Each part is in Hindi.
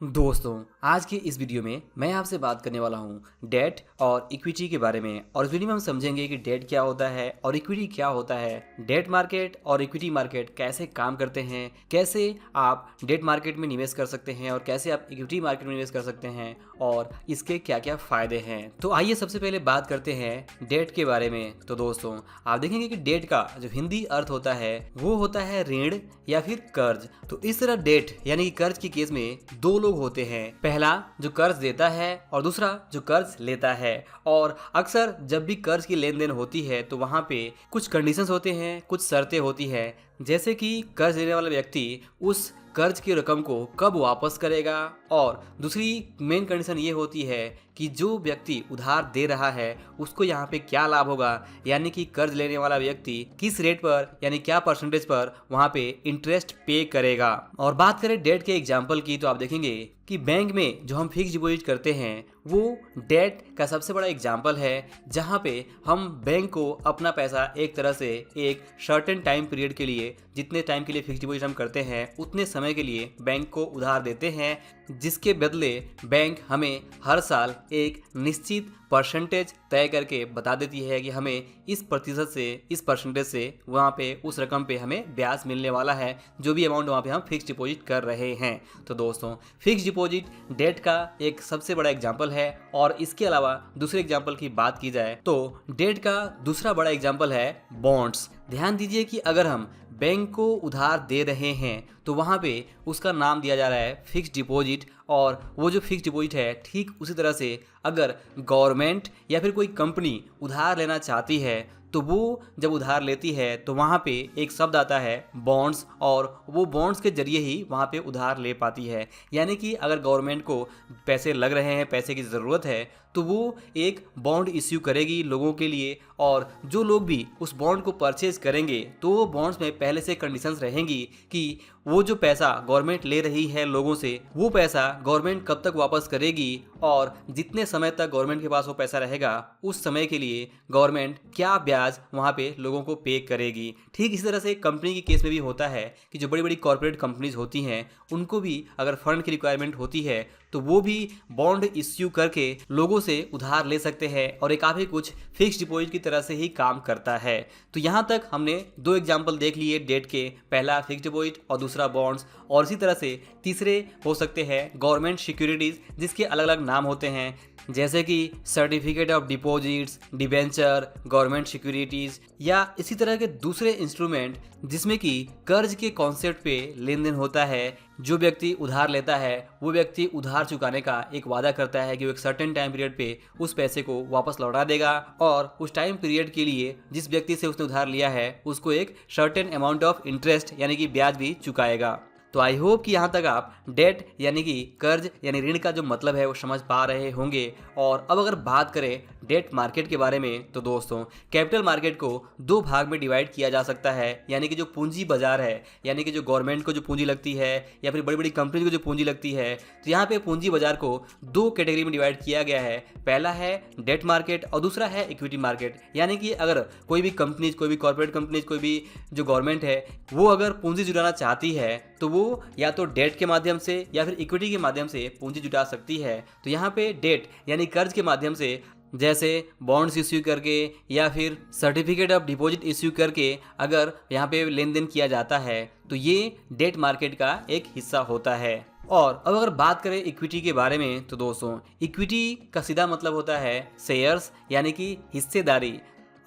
दोस्तों, आज की इस वीडियो में मैं आपसे बात करने वाला हूं डेट और इक्विटी के बारे में। और इस वीडियो में हम समझेंगे कि डेट क्या होता है और इक्विटी क्या होता है, डेट मार्केट और इक्विटी मार्केट कैसे काम करते हैं, कैसे आप डेट मार्केट में निवेश कर सकते हैं और कैसे आप इक्विटी मार्केट में निवेश कर सकते हैं और इसके क्या क्या फ़ायदे हैं। तो आइए सबसे पहले बात करते हैं डेट के बारे में। तो दोस्तों, आप देखेंगे कि डेट का जो हिंदी अर्थ होता है वो होता है ऋण या फिर कर्ज। तो इस तरह डेट यानी कि कर्ज के केस में दो लोग होते हैं, पहला जो कर्ज देता है और दूसरा जो कर्ज लेता है। और अक्सर जब भी कर्ज की लेन देन होती है तो वहाँ पे कुछ कंडीशंस होते हैं, कुछ शर्तें होती है, जैसे कि कर्ज लेने वाला व्यक्ति उस कर्ज की रकम को कब वापस करेगा। और दूसरी मेन कंडीशन ये होती है कि जो व्यक्ति उधार दे रहा है उसको यहाँ पे क्या लाभ होगा, यानी कि कर्ज लेने वाला व्यक्ति किस रेट पर यानी क्या परसेंटेज पर वहाँ पे इंटरेस्ट पे करेगा। और बात करें डेट के एग्जाम्पल की तो आप देखेंगे कि बैंक में जो हम फिक्स डिपॉजिट करते हैं वो डेट का सबसे बड़ा एग्जाम्पल है, जहाँ पे हम बैंक को अपना पैसा एक तरह से एक सर्टेन टाइम पीरियड के लिए, जितने टाइम के लिए फिक्स डिपॉजिट हम करते हैं उतने समय के लिए बैंक को उधार देते हैं, जिसके बदले बैंक हमें हर साल एक निश्चित परसेंटेज तय करके बता देती है कि हमें इस प्रतिशत से, इस परसेंटेज से वहाँ पे उस रकम पे हमें ब्याज मिलने वाला है, जो भी अमाउंट वहाँ पे हम फिक्स डिपॉजिट कर रहे हैं। तो दोस्तों, फिक्स डिपॉजिट डेट का एक सबसे बड़ा एग्जाम्पल है। और इसके अलावा दूसरे एग्जाम्पल की बात की जाए तो डेट का दूसरा बड़ा एग्जाम्पल है बॉन्ड्स। ध्यान दीजिए कि अगर हम बैंक को उधार दे रहे हैं तो वहाँ पे उसका नाम दिया जा रहा है फिक्स डिपॉजिट। और वो जो फिक्स डिपॉजिट है ठीक उसी तरह से अगर गवर्नमेंट या फिर कोई कंपनी उधार लेना चाहती है तो वो जब उधार लेती है तो वहाँ पे एक शब्द आता है बॉन्ड्स, और वो बॉन्ड्स के जरिए ही वहाँ पे उधार ले पाती है। यानी कि अगर गवर्नमेंट को पैसे लग रहे हैं, पैसे की ज़रूरत है, तो वो एक बॉन्ड इश्यू करेगी लोगों के लिए। और जो लोग भी उस बॉन्ड को परचेज करेंगे तो वो बॉन्ड्स में पहले से कंडीशंस रहेंगी कि वो जो पैसा गवर्नमेंट ले रही है लोगों से, वो पैसा गवर्नमेंट कब तक वापस करेगी और जितने समय तक गवर्नमेंट के पास वो पैसा रहेगा उस समय के लिए गवर्नमेंट क्या ब्याज वहाँ पे लोगों को पे करेगी। ठीक इसी तरह से कंपनी के केस में भी होता है कि जो बड़ी बड़ी कॉर्पोरेट कंपनीज होती हैं उनको भी अगर फंड की रिक्वायरमेंट होती है तो वो भी बॉन्ड इश्यू करके लोगों से उधार ले सकते हैं, और ये काफ़ी कुछ फिक्स डिपॉजिट की तरह से ही काम करता है। तो यहाँ तक हमने दो एग्जाम्पल देख लिए डेट के, पहला फिक्स डिपॉजिट और दूसरा बॉन्ड्स। और इसी तरह से तीसरे हो सकते हैं गवर्नमेंट सिक्योरिटीज़, जिसके अलग अलग नाम होते हैं, जैसे कि certificate of deposits, debenture, government securities, या इसी तरह के दूसरे इंस्ट्रूमेंट जिसमें कि कर्ज के कॉन्सेप्ट पे लेन देन होता है। जो व्यक्ति उधार लेता है वो व्यक्ति उधार चुकाने का एक वादा करता है कि वो एक सर्टेन टाइम पीरियड पे उस पैसे को वापस लौटा देगा, और उस टाइम पीरियड के लिए जिस व्यक्ति से उसने उधार लिया है उसको एक सर्टेन अमाउंट ऑफ इंटरेस्ट यानी कि ब्याज भी चुकाएगा। तो आई होप कि यहाँ तक आप डेट यानी कि कर्ज यानी ऋण का जो मतलब है वो समझ पा रहे होंगे। और अब अगर बात करें डेट मार्केट के बारे में तो दोस्तों, कैपिटल मार्केट को दो भाग में डिवाइड किया जा सकता है। यानी कि जो पूंजी बाजार है, यानी कि जो गवर्नमेंट को जो पूंजी लगती है या फिर बड़ी बड़ी कंपनी को जो पूंजी लगती है, तो यहाँ पे पूंजी बाजार को दो कैटेगरी में डिवाइड किया गया है। पहला है डेट मार्केट और दूसरा है इक्विटी मार्केट। यानी कि अगर कोई भी कंपनीज, कोई भी कॉर्पोरेट कंपनीज, कोई भी जो गवर्नमेंट है वो अगर पूंजी जुटाना चाहती है तो वो या तो डेट के माध्यम से या फिर इक्विटी के माध्यम से पूंजी जुटा सकती है। तो यहाँ पे डेट यानी कर्ज के माध्यम से, जैसे बॉन्ड्स इश्यू करके या फिर सर्टिफिकेट ऑफ डिपॉजिट इश्यू करके अगर यहाँ पे लेन देन किया जाता है तो ये डेट मार्केट का एक हिस्सा होता है। और अब अगर बात करें इक्विटी के बारे में तो दोस्तों, इक्विटी का सीधा मतलब होता है शेयर्स यानी कि हिस्सेदारी।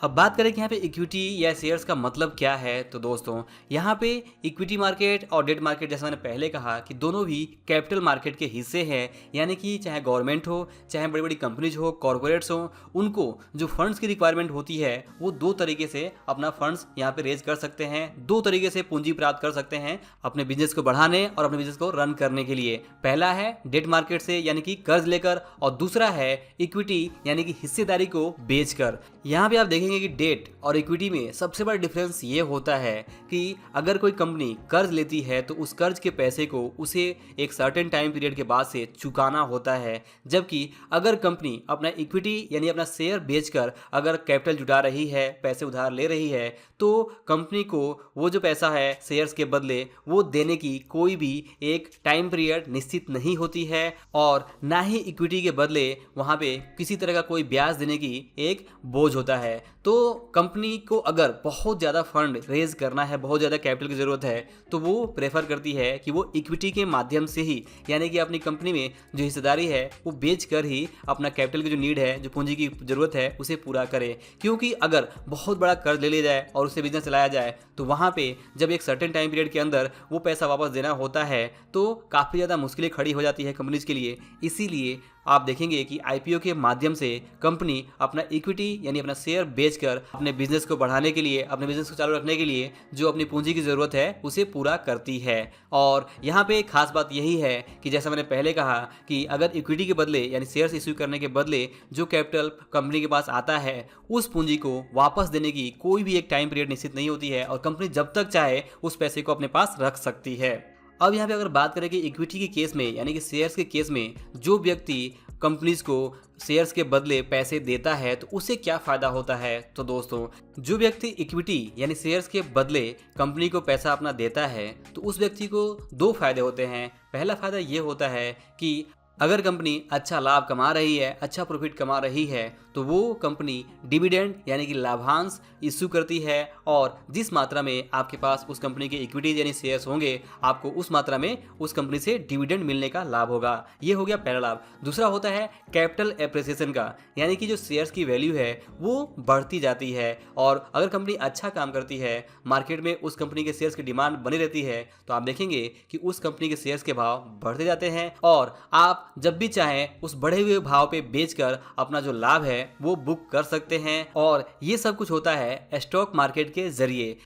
अब बात करें कि यहाँ पे इक्विटी या शेयर्स का मतलब क्या है तो दोस्तों, यहाँ पे इक्विटी मार्केट और डेट मार्केट, जैसा मैंने पहले कहा कि दोनों भी कैपिटल मार्केट के हिस्से हैं। यानी कि चाहे गवर्नमेंट हो, चाहे बड़ी बड़ी कंपनीज हो, कॉर्पोरेट्स हो, उनको जो फंड्स की रिक्वायरमेंट होती है वो दो तरीके से अपना फंड्स यहाँ पे रेज कर सकते हैं, दो तरीके से पूंजी प्राप्त कर सकते हैं अपने बिजनेस को बढ़ाने और अपने बिजनेस को रन करने के लिए। पहला है डेट मार्केट से यानी कि कर्ज लेकर, और दूसरा है इक्विटी यानी कि हिस्सेदारी को बेचकर। यहाँ पे आप देखेंगे देखेंगे कि डेट और इक्विटी में सबसे बड़ा डिफरेंस ये होता है कि अगर कोई कंपनी कर्ज लेती है तो उस कर्ज के पैसे को उसे एक सर्टेन टाइम पीरियड के बाद से चुकाना होता है, जबकि अगर कंपनी अपना इक्विटी यानी अपना शेयर बेचकर अगर कैपिटल जुटा रही है, पैसे उधार ले रही है, तो कंपनी को वो जो पैसा है शेयर्स के बदले वो देने की कोई भी एक टाइम पीरियड निश्चित नहीं होती है और ना ही इक्विटी के बदले वहाँ पे किसी तरह का कोई ब्याज देने की एक बोझ होता है। तो कंपनी को अगर बहुत ज़्यादा फंड रेज करना है, बहुत ज़्यादा कैपिटल की ज़रूरत है, तो वो प्रेफर करती है कि वो इक्विटी के माध्यम से ही यानी कि अपनी कंपनी में जो हिस्सेदारी है वो बेच कर ही अपना कैपिटल की जो नीड है, जो पूंजी की ज़रूरत है, उसे पूरा करे। क्योंकि अगर बहुत बड़ा कर्ज ले लिया जाए और उससे बिजनेस चलाया जाए तो वहाँ पे जब एक सर्टेन टाइम पीरियड के अंदर वो पैसा वापस देना होता है तो काफ़ी ज़्यादा मुश्किलें खड़ी हो जाती है कंपनीज के लिए। इसीलिए आप देखेंगे कि आईपीओ के माध्यम से कंपनी अपना इक्विटी यानी अपना शेयर बेचकर अपने बिजनेस को बढ़ाने के लिए, अपने बिजनेस को चालू रखने के लिए जो अपनी पूंजी की ज़रूरत है उसे पूरा करती है। और यहाँ पे खास बात यही है कि जैसा मैंने पहले कहा कि अगर इक्विटी के बदले यानी शेयर्स इश्यू करने के बदले जो कैपिटल कंपनी के पास आता है उस पूंजी को वापस देने की कोई भी एक टाइम पीरियड निश्चित नहीं होती है और कंपनी जब तक चाहे उस पैसे को अपने पास रख सकती है। अब यहाँ पे अगर बात करें कि इक्विटी के केस में यानी कि शेयर्स के केस में जो व्यक्ति कंपनीज को शेयर्स के बदले पैसे देता है तो उसे क्या फ़ायदा होता है। तो दोस्तों, जो व्यक्ति इक्विटी यानी शेयर्स के बदले कंपनी को पैसा अपना देता है तो उस व्यक्ति को दो फायदे होते हैं। पहला फ़ायदा ये होता है कि अगर कंपनी अच्छा लाभ कमा रही है, अच्छा प्रॉफिट कमा रही है, तो वो कंपनी डिविडेंड यानी कि लाभांश इश्यू करती है और जिस मात्रा में आपके पास उस कंपनी के इक्विटी यानी शेयर्स होंगे, आपको उस मात्रा में उस कंपनी से डिविडेंड मिलने का लाभ होगा। ये हो गया पहला लाभ। दूसरा होता है कैपिटल एप्रिसिएशन का, यानी कि जो शेयर्स की वैल्यू है वो बढ़ती जाती है और अगर कंपनी अच्छा काम करती है, मार्केट में उस कंपनी के शेयर्स की डिमांड बनी रहती है, तो आप देखेंगे कि उस कंपनी के शेयर्स के भाव बढ़ते जाते हैं और आप जब भी चाहें उस बढ़े हुए भाव पे बेचकर अपना जो लाभ है वो बुक कर सकते हैं। और ये सब कुछ होता है स्टॉक मार्केट के जरिए।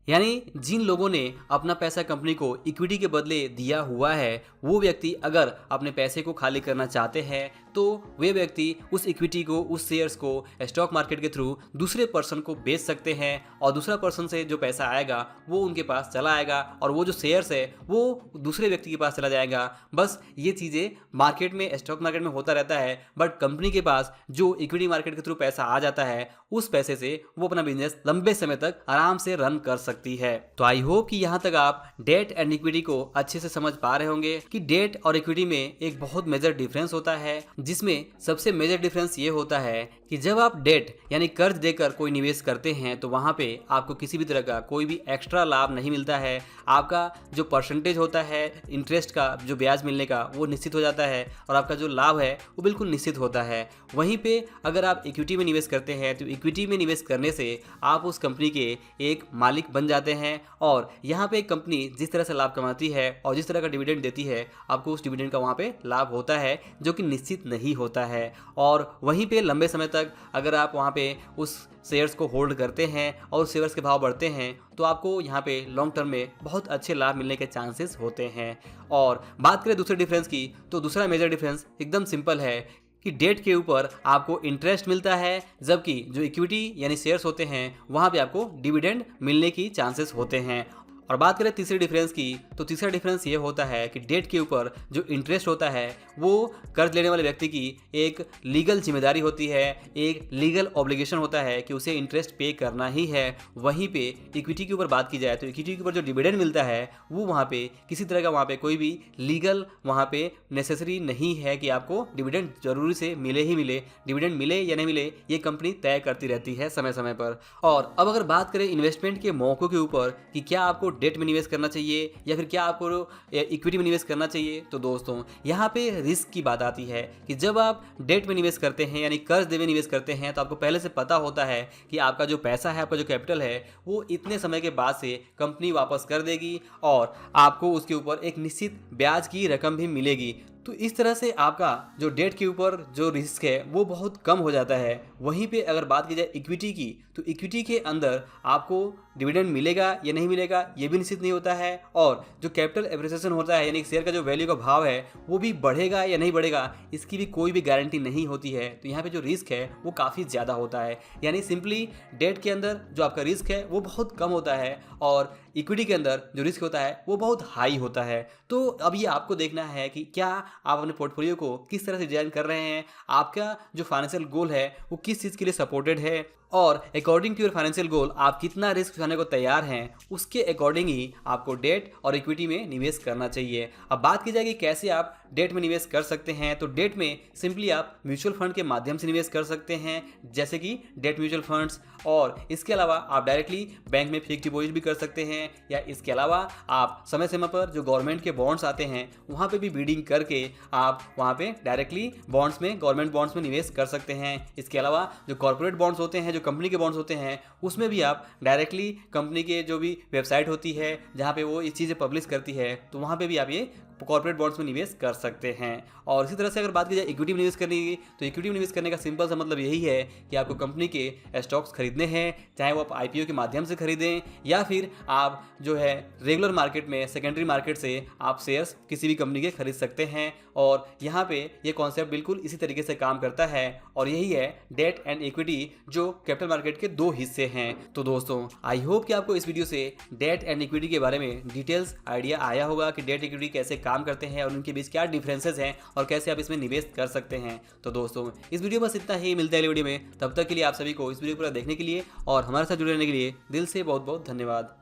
यानी जिन लोगों ने अपना पैसा कंपनी को इक्विटी के बदले दिया हुआ है, वो व्यक्ति अगर अपने पैसे को खाली करना चाहते हैं तो वे व्यक्ति उस इक्विटी को, उस शेयर्स को स्टॉक मार्केट के थ्रू दूसरे पर्सन को बेच सकते हैं और दूसरा पर्सन से जो पैसा आएगा वो उनके पास चला आएगा और वो जो शेयर्स है वो दूसरे व्यक्ति के पास चला जाएगा। बस ये चीज़ें मार्केट में, स्टॉक मार्केट में होता रहता है, बट कंपनी के पास जो इक्विटी मार्केट के थ्रू पैसा आ जाता है उस पैसे से वो अपना बिजनेस लंबे समय तक आराम से रन कर सकती है। तो आई होप कि यहाँ तक आप डेट एंड इक्विटी को अच्छे से समझ पा रहे होंगे कि डेट और इक्विटी में एक बहुत मेजर डिफरेंस होता है, जिसमें सबसे मेजर डिफरेंस ये होता है कि जब आप डेट यानी कर्ज देकर कोई निवेश करते हैं तो वहाँ पे आपको किसी भी तरह का कोई भी एक्स्ट्रा लाभ नहीं मिलता है। आपका जो परसेंटेज होता है इंटरेस्ट का, जो ब्याज मिलने का, वो निश्चित हो जाता है और आपका जो लाभ है वो बिल्कुल निश्चित होता है। वहीं पे अगर आप इक्विटी में निवेश करते हैं तो इक्विटी में निवेश करने से आप उस कंपनी के एक मालिक बन जाते हैं और यहाँ पे कंपनी जिस तरह से लाभ कमाती है और जिस तरह का डिविडेंड देती है, आपको उस डिविडेंड का वहाँ पे लाभ होता है जो कि निश्चित नहीं होता है। और वहीं पे लंबे समय तक अगर आप वहाँ पे उस शेयर्स को होल्ड करते हैं और शेयर्स के भाव बढ़ते हैं तो आपको यहाँ पे लॉन्ग टर्म में बहुत अच्छे लाभ मिलने के चांसेस होते हैं। और बात करें दूसरे डिफरेंस की, तो दूसरा मेजर डिफरेंस एकदम सिंपल है कि डेट के ऊपर आपको इंटरेस्ट मिलता है, जबकि जो इक्विटी यानी शेयर्स होते हैं वहाँ पे आपको डिविडेंड मिलने की चांसेस होते हैं। और बात करें तीसरे डिफरेंस की, तो तीसरा डिफरेंस ये होता है कि डेट के ऊपर जो इंटरेस्ट होता है वो कर्ज लेने वाले व्यक्ति की एक लीगल जिम्मेदारी होती है, एक लीगल ऑब्लिगेशन होता है कि उसे इंटरेस्ट पे करना ही है। वहीं पे इक्विटी के ऊपर बात की जाए तो इक्विटी के ऊपर जो डिविडेंड मिलता है वो वहाँ पे किसी तरह का वहाँ पे कोई भी लीगल वहाँ पे नेसेसरी नहीं है कि आपको डिविडेंड जरूरी से मिले ही मिले। डिविडेंड मिले या नहीं मिले ये कंपनी तय करती रहती है समय समय पर। और अब अगर बात करें इन्वेस्टमेंट के मौकों के ऊपर कि क्या आपको डेट में निवेश करना चाहिए या फिर क्या आपको इक्विटी में निवेश करना चाहिए, तो दोस्तों यहाँ पे रिस्क की बात आती है कि जब आप डेट में निवेश करते हैं यानी कर्ज दे में निवेश करते हैं तो आपको पहले से पता होता है कि आपका जो पैसा है, आपका जो कैपिटल है वो इतने समय के बाद से कंपनी वापस कर देगी और आपको उसके ऊपर एक निश्चित ब्याज की रकम भी मिलेगी। तो इस तरह से आपका जो डेट के ऊपर जो रिस्क है वो बहुत कम हो जाता है। वहीं पे अगर बात की जाए इक्विटी की, तो इक्विटी के अंदर आपको डिविडेंड मिलेगा या नहीं मिलेगा ये भी निश्चित नहीं होता है, और जो कैपिटल एप्रिसिएशन होता है यानी शेयर का जो वैल्यू का भाव है वो भी बढ़ेगा या नहीं बढ़ेगा इसकी भी कोई भी गारंटी नहीं होती है। तो यहाँ पे जो रिस्क है वो काफ़ी ज़्यादा होता है, यानी सिंपली डेट के अंदर जो आपका रिस्क है वो बहुत कम होता है और इक्विटी के अंदर जो रिस्क होता है वो बहुत हाई होता है। तो अब ये आपको देखना है कि क्या आप अपने पोर्टफोलियो को किस तरह से डिजाइन कर रहे हैं, आपका जो फाइनेंशियल गोल है वो किस चीज़ के लिए सपोर्टेड है, और according to your financial goal आप कितना रिस्क उठाने को तैयार हैं, उसके अकॉर्डिंग ही आपको डेट और इक्विटी में निवेश करना चाहिए। अब बात की जाए कि कैसे आप डेट में निवेश कर सकते हैं, तो डेट में सिंपली आप म्यूचुअल फंड के माध्यम से निवेश कर सकते हैं, जैसे कि डेट म्यूचुअल फंड्स, और इसके अलावा आप डायरेक्टली बैंक में फिक्स डिपॉजिट भी कर सकते हैं, या इसके अलावा आप समय समय पर जो गवर्नमेंट के बॉन्ड्स आते हैं वहाँ पे भी बीडिंग करके आप वहाँ पे डायरेक्टली बॉन्ड्स में, गवर्नमेंट बॉन्ड्स में निवेश कर सकते हैं। इसके अलावा जो कॉर्पोरेट बॉन्ड्स होते हैं, जो कंपनी के बॉन्ड्स होते हैं, उसमें भी आप डायरेक्टली कंपनी के जो भी वेबसाइट होती है जहाँ पे वो इस चीज़ें पब्लिश करती है, तो वहाँ पे भी आप ये कॉर्पोरेट बॉन्ड्स में निवेश कर सकते हैं। और इसी तरह से अगर बात की जाए इक्विटी में निवेश करने की, तो इक्विटी में निवेश करने का सिंपल सा मतलब यही है कि आपको कंपनी के स्टॉक्स खरीदने हैं, चाहे वो आप आईपीओ के माध्यम से खरीदें या फिर आप जो है रेगुलर मार्केट में, सेकेंडरी मार्केट से आप शेयर्स किसी भी कंपनी के खरीद सकते हैं। और यहाँ पे ये कॉन्सेप्ट बिल्कुल इसी तरीके से काम करता है, और यही है डेट एंड इक्विटी जो कैपिटल मार्केट के दो हिस्से हैं। तो दोस्तों आई होप कि आपको इस वीडियो से डेट एंड इक्विटी के बारे में डिटेल्स आइडिया आया होगा कि डेट इक्विटी कैसे काम करते हैं और उनके बीच क्या डिफरेंसेस हैं और कैसे आप इसमें निवेश कर सकते हैं। तो दोस्तों इस वीडियो बस इतना ही, मिलता है अगली वीडियो में। तब तक के लिए आप सभी को इस वीडियो को पूरा देखने के लिए और हमारे साथ जुड़े रहने के लिए दिल से बहुत बहुत धन्यवाद।